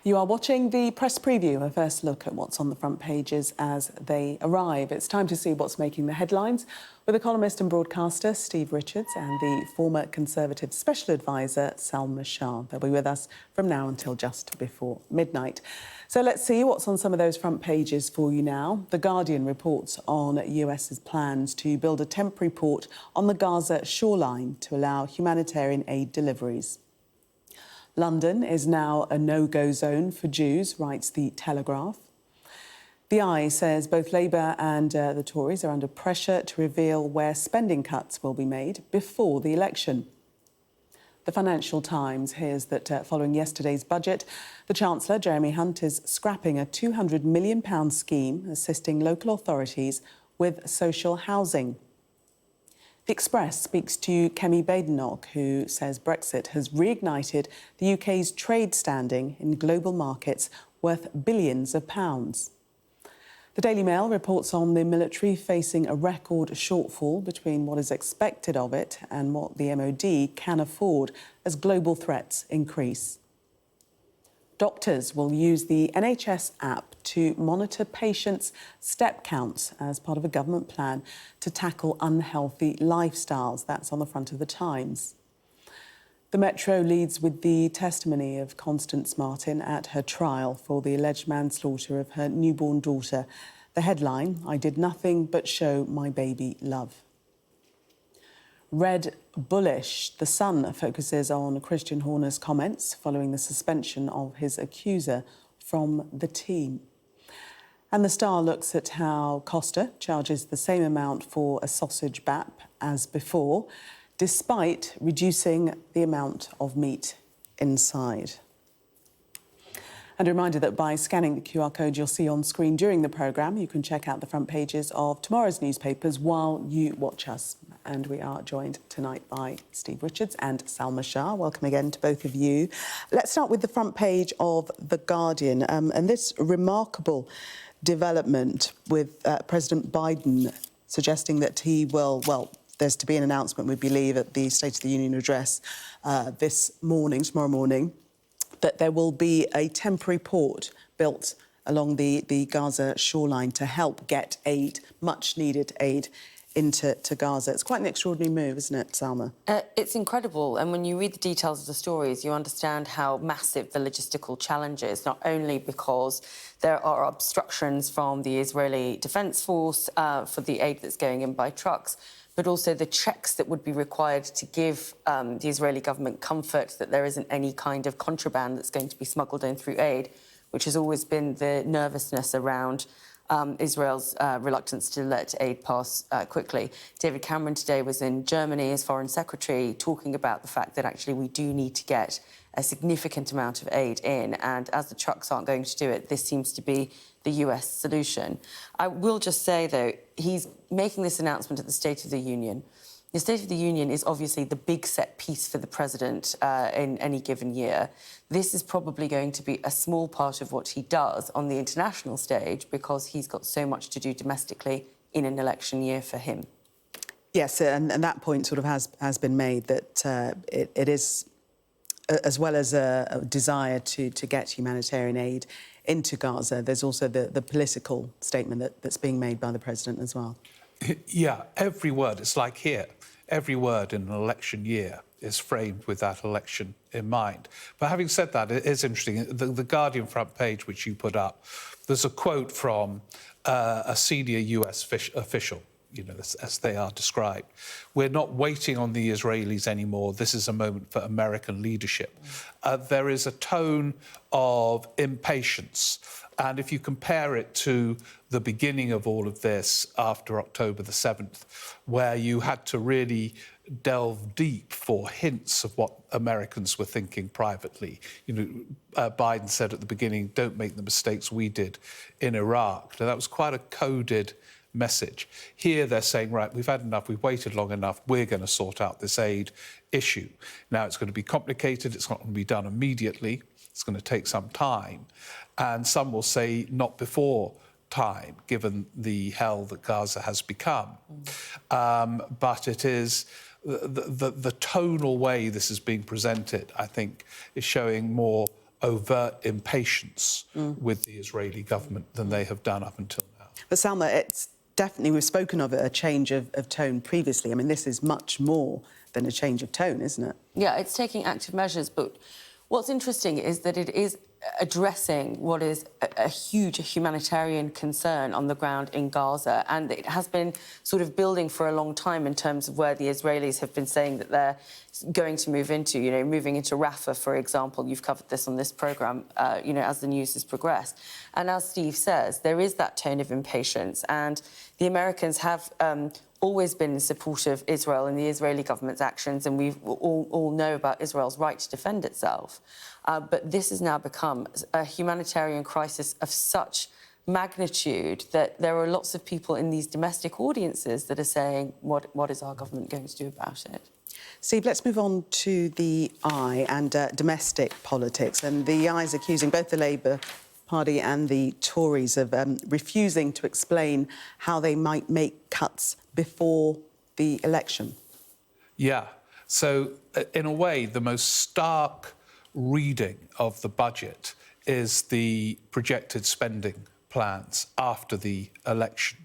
You are watching the press preview, a first look at what's on the front pages as they arrive. It's time to see what's making the headlines with the columnist and broadcaster Steve Richards and the former Conservative Special Advisor Salma Shah. They'll be with us from now until just before midnight. So let's see what's on some of those front pages for you now. The Guardian reports on US's plans to build a temporary port on the Gaza shoreline to allow humanitarian aid deliveries. London is now a no-go zone for Jews, writes The Telegraph. The Eye says both Labour and the Tories are under pressure to reveal where spending cuts will be made before the election. The Financial Times hears that following yesterday's budget, the Chancellor, Jeremy Hunt, is scrapping a £200 million scheme assisting local authorities with social housing. The Express speaks to Kemi Badenoch, who says Brexit has reignited the UK's trade standing in global markets worth billions of pounds. The Daily Mail reports on the military facing a record shortfall between what is expected of it and what the MOD can afford as global threats increase. Doctors will use the NHS app to monitor patients' step counts as part of a government plan to tackle unhealthy lifestyles. That's on the front of the Times. The Metro leads with the testimony of Constance Martin at her trial for the alleged manslaughter of her newborn daughter. The headline, "I did nothing but show my baby love." Red bullish. The Sun focuses on Christian Horner's comments following the suspension of his accuser from the team. And the Star looks at how Costa charges the same amount for a sausage bap as before, despite reducing the amount of meat inside. And a reminder that by scanning the QR code you'll see on screen during the programme, you can check out the front pages of tomorrow's newspapers while you watch us. And we are joined tonight by Steve Richards and Salma Shah. Welcome again to both of you. Let's start with the front page of The Guardian and this remarkable development with President Biden suggesting that he will, there's to be an announcement, we believe, at the State of the Union address tomorrow morning, that there will be a temporary port built along the Gaza shoreline to help get aid, much-needed aid, into Gaza. It's quite an extraordinary move, isn't it, Salma? It's incredible, and when you read the details of the stories, you understand how massive the logistical challenge is, not only because there are obstructions from the Israeli Defence Force for the aid that's going in by trucks, but also the checks that would be required to give the Israeli government comfort that there isn't any kind of contraband that's going to be smuggled in through aid, which has always been the nervousness around Israel's reluctance to let aid pass quickly. David Cameron today was in Germany as Foreign Secretary talking about the fact that actually we do need to get a significant amount of aid in, and as the trucks aren't going to do it, this seems to be the US solution. I will just say, though, he's making this announcement at the State of the Union. The State of the Union is obviously the big set piece for the president in any given year. This is probably going to be a small part of what he does on the international stage because he's got so much to do domestically in an election year for him. Yes, and that point sort of has been made, that it is, as well as a desire to get humanitarian aid into Gaza, there's also the political statement that's being made by the president as well. Yeah, every word, it's like here, every word in an election year is framed with that election in mind. But having said that, it is interesting. The Guardian front page, which you put up, there's a quote from a senior US official, you know, as they are described. "We're not waiting on the Israelis anymore. This is a moment for American leadership." There is a tone of impatience. And if you compare it to the beginning of all of this after October the 7th, where you had to really delve deep for hints of what Americans were thinking privately. You know, Biden said at the beginning, "Don't make the mistakes we did in Iraq." Now, that was quite a coded message. Here they're saying, right, we've had enough, we've waited long enough, we're going to sort out this aid issue. Now, it's going to be complicated, it's not going to be done immediately, it's going to take some time. And some will say not before time, given the hell that Gaza has become. But it is the tonal way this is being presented, I think, is showing more overt impatience with the Israeli government than they have done up until now. But Salma, it's definitely, we've spoken of a change of tone previously. I mean, this is much more than a change of tone, isn't it? Yeah, it's taking active measures, but what's interesting is that it is addressing what is a huge humanitarian concern on the ground in Gaza, and it has been sort of building for a long time in terms of where the Israelis have been saying that they're going to move into, you know, moving into Rafah, for example. You've covered this on this programme, you know, as the news has progressed. And as Steve says, there is that tone of impatience, and the Americans have always been in support of Israel and the Israeli government's actions, and we all know about Israel's right to defend itself. But this has now become a humanitarian crisis of such magnitude that there are lots of people in these domestic audiences that are saying, what is our government going to do about it? Steve, let's move on to the Eye and domestic politics. And the Eye is accusing both the Labour Party and the Tories of refusing to explain how they might make cuts before the election. Yeah. So, in a way, the most stark reading of the budget is the projected spending plans after the election,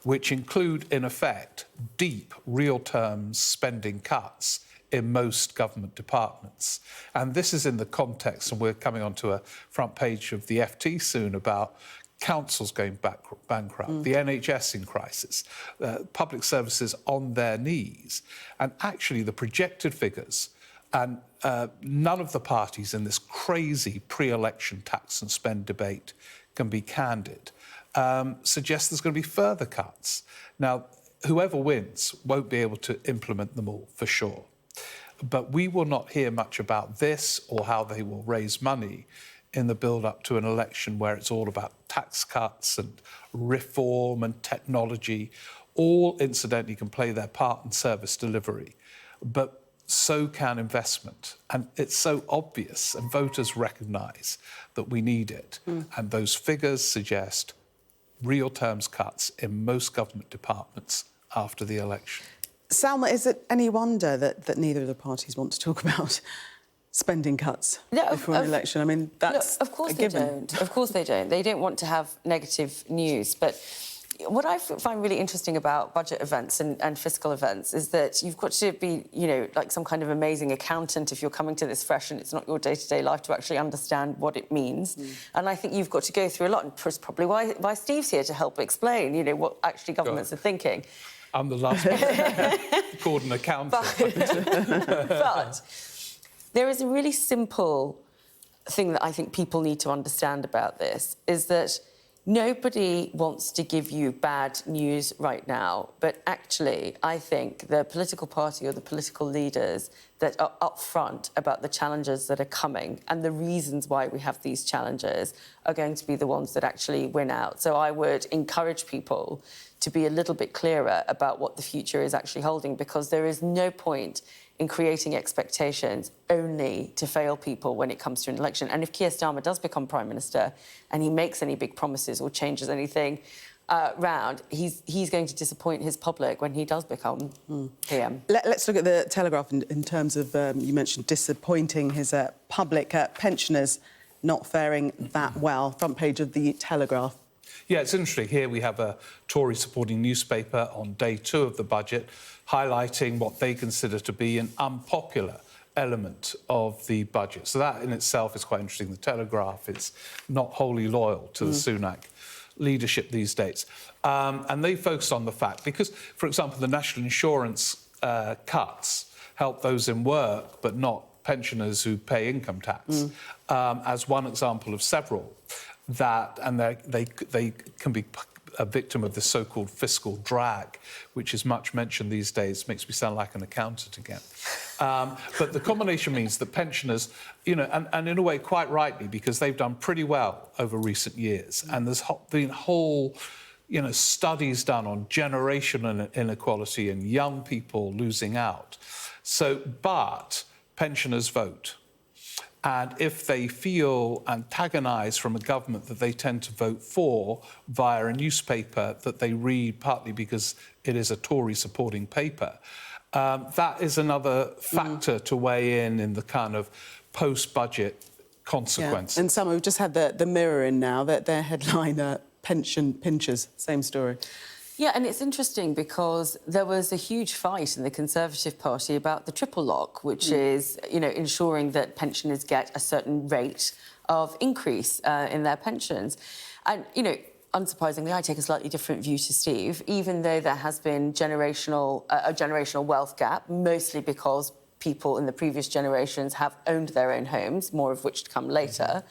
which include, in effect, deep, real-term spending cuts in most government departments. And this is in the context, and we're coming onto a front page of the FT soon, about councils going bankrupt, the NHS in crisis, public services on their knees. And actually, the projected figures, and none of the parties in this crazy pre-election tax and spend debate can be candid, suggest there's going to be further cuts. Now, whoever wins won't be able to implement them all, for sure. But we will not hear much about this or how they will raise money in the build-up to an election where it's all about tax cuts and reform and technology. All, incidentally, can play their part in service delivery. But so can investment. And it's so obvious, and voters recognise that we need it. And those figures suggest real terms cuts in most government departments after the election. Salma, is it any wonder that neither of the parties want to talk about spending cuts before an election? I mean, that's of course a they given. don't. Of course they don't. They don't want to have negative news. But what I find really interesting about budget events and fiscal events is that you've got to be, you know, like some kind of amazing accountant if you're coming to this fresh and it's not your day-to-day life to actually understand what it means. And I think you've got to go through a lot, and that's probably why Steve's here to help explain, you know, what actually governments are thinking. I'm the last one called an accountant. But there is a really simple thing that I think people need to understand about this, is that nobody wants to give you bad news right now, but actually I think the political party or the political leaders that are upfront about the challenges that are coming and the reasons why we have these challenges are going to be the ones that actually win out. So I would encourage people to be a little bit clearer about what the future is actually holding, because there is no point in creating expectations only to fail people when it comes to an election. And if Keir Starmer does become Prime Minister and he makes any big promises or changes anything round, he's going to disappoint his public when he does become PM. Let's look at the Telegraph in terms of, you mentioned disappointing his public. Pensioners not faring that well. Front page of the Telegraph. Yeah, it's interesting. Here we have a Tory-supporting newspaper on day 2 of the budget highlighting what they consider to be an unpopular element of the budget. So that in itself is quite interesting. The Telegraph is not wholly loyal to the Sunak leadership these days. And they focus on the fact, because, for example, the national insurance cuts help those in work but not pensioners who pay income tax, as one example of several. They can be a victim of the so-called fiscal drag, which is much mentioned these days. Makes me sound like an accountant again. But the combination means that pensioners, you know, and in a way quite rightly, because they've done pretty well over recent years, and there's been whole, you know, studies done on generational inequality and young people losing out. So, but pensioners vote. And if they feel antagonised from a government that they tend to vote for via a newspaper that they read partly because it is a Tory-supporting paper, that is another factor to weigh in the kind of post-budget consequences. Yeah. And some, we've just had the Mirror in now, that their headline, pension pinchers, same story. Yeah, and it's interesting because there was a huge fight in the Conservative Party about the triple lock, which is, you know, ensuring that pensioners get a certain rate of increase in their pensions. And, you know, unsurprisingly, I take a slightly different view to Steve, even though there has been a generational wealth gap, mostly because people in the previous generations have owned their own homes, more of which to come later.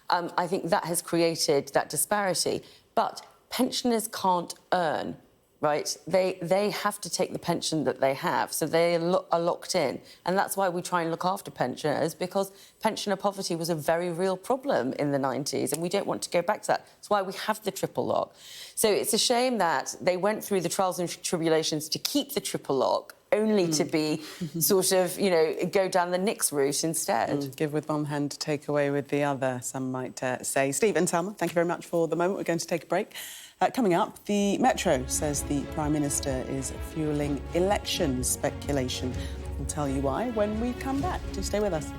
I think that has created that disparity. But pensioners can't earn, right? They have to take the pension that they have, so they are locked in. And that's why we try and look after pensioners, because pensioner poverty was a very real problem in the 90s, and we don't want to go back to that. That's why we have the triple lock. So it's a shame that they went through the trials and tribulations to keep the triple lock, only to be sort of, you know, go down the Nix route instead. Give with one hand, take away with the other, some might say. Steve and Salma, thank you very much for the moment. We're going to take a break. Coming up, the Metro says the Prime Minister is fuelling election speculation. We'll tell you why when we come back. Do stay with us.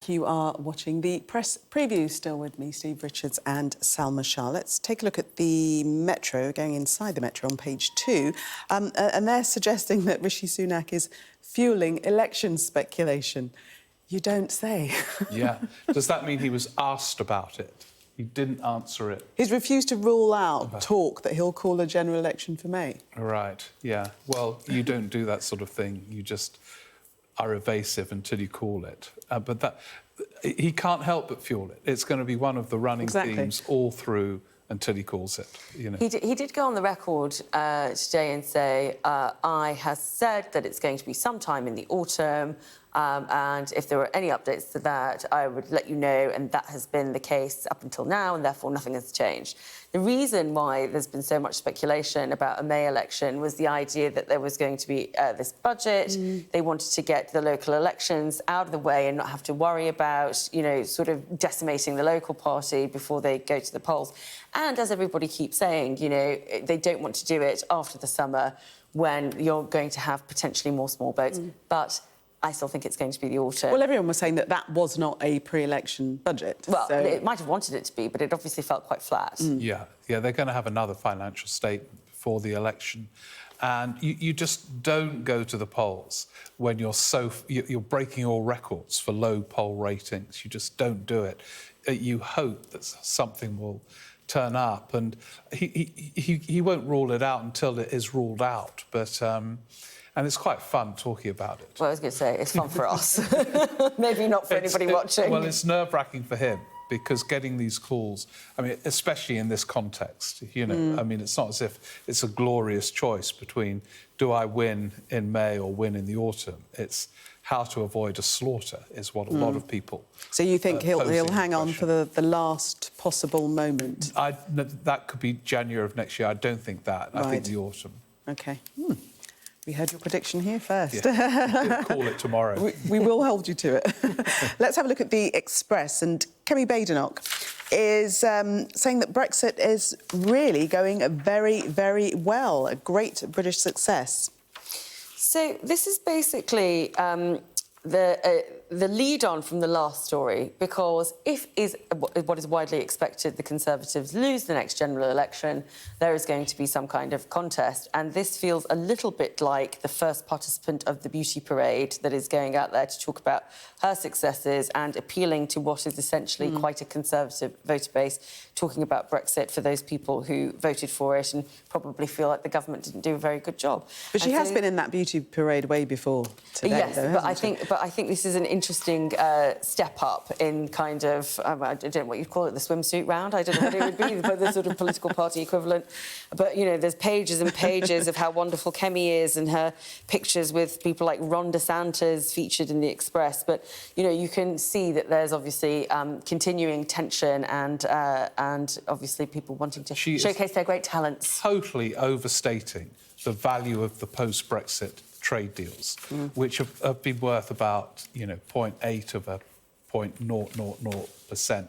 You are watching the press preview, still with me, Steve Richards and Salma Shah. Let's take a look at the Metro, going inside the Metro on page 2. And they're suggesting that Rishi Sunak is fuelling election speculation. You don't say. Yeah. Does that mean he was asked about it? He didn't answer it. He's refused to rule out talk that he'll call a general election for May. Right, yeah. Well, you don't do that sort of thing. You just are evasive until you call it. But that he can't help but fuel it. It's going to be one of the running themes all through until he calls it. You know. He did go on the record today and say, I has said that it's going to be sometime in the autumn, and if there were any updates to that, I would let you know, and that has been the case up until now, and therefore nothing has changed. The reason why there's been so much speculation about a May election was the idea that there was going to be this budget. They wanted to get the local elections out of the way and not have to worry about, you know, sort of decimating the local party before they go to the polls. And as everybody keeps saying, you know, they don't want to do it after the summer when you're going to have potentially more small votes. But I still think it's going to be the autumn. Well, everyone was saying that that was not a pre-election budget. Well, so it might have wanted it to be, but it obviously felt quite flat. Yeah, they're going to have another financial statement before the election. And you just don't go to the polls when you're breaking all records for low poll ratings. You just don't do it. You hope that something will turn up, and he won't rule it out until it is ruled out. But and it's quite fun talking about it. Well, I was going to say, it's fun for us. Maybe not for anybody watching. Well, it's nerve-wracking for him, because getting these calls, I mean, especially in this context, you know, I mean, it's not as if it's a glorious choice between do I win in May or win in the autumn. It's how to avoid a slaughter is what a lot of people... So you think he'll hang on for the last possible moment? That could be January of next year. I don't think that. Right. I think the autumn. OK. We heard your prediction here first. Yeah. Call it tomorrow. We will hold you to it. Let's have a look at the Express. And Kemi Badenoch is saying that Brexit is really going very, very well, a great British success. So this is basically the lead-on from the last story, because if what is widely expected, the Conservatives lose the next general election, there is going to be some kind of contest. And this feels a little bit like the first participant of the beauty parade that is going out there to talk about her successes and appealing to what is essentially quite a Conservative voter base, talking about Brexit for those people who voted for it and probably feel like the government didn't do a very good job. But she has been in that beauty parade way before today, yes, though, but I think this is an interesting step up in kind of, I don't know what you'd call it, the swimsuit round. I don't know what it would be, but the sort of political party equivalent. But, you know, there's pages and pages of how wonderful Kemi is, and her pictures with people like Ron DeSantis featured in the Express. But, you know, you can see that there's obviously continuing tension and obviously people wanting to showcase their great talents. Totally overstating the value of the post-Brexit trade deals, which have been worth about, you know, 0.8 of a 0.000%.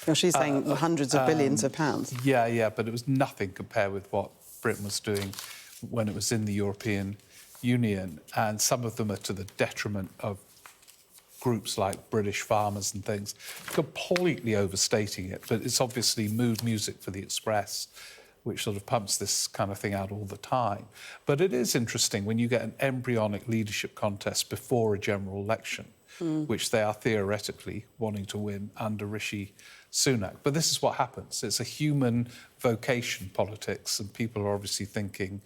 Well, she's saying hundreds of billions of pounds. Yeah, but it was nothing compared with what Britain was doing when it was in the European Union, and some of them are to the detriment of groups like British farmers and things, completely overstating it. But it's obviously mood music for the Express, which sort of pumps this kind of thing out all the time. But it is interesting when you get an embryonic leadership contest before a general election, which they are theoretically wanting to win under Rishi Sunak. But this is what happens. It's a human vocation, politics, and people are obviously thinking,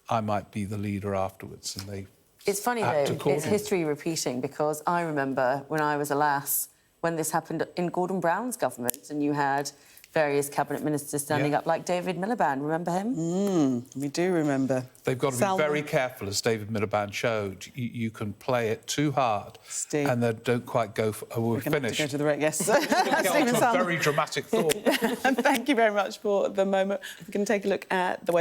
I might be the leader afterwards, and they It's funny, act though, accordingly. it's history repeating, because I remember when I was a lass, when this happened in Gordon Brown's government, and you had various cabinet ministers standing up, like David Miliband. Remember him? We do remember. They've got to be Salma. very careful, as David Miliband showed. You can play it too hard, Steve. and then don't quite go for... Oh, we're We're going to have finished. to go to the yes. Get on Stephen to a Salma. very dramatic thought. And thank you very much for the moment. We're going to take a look at the weather.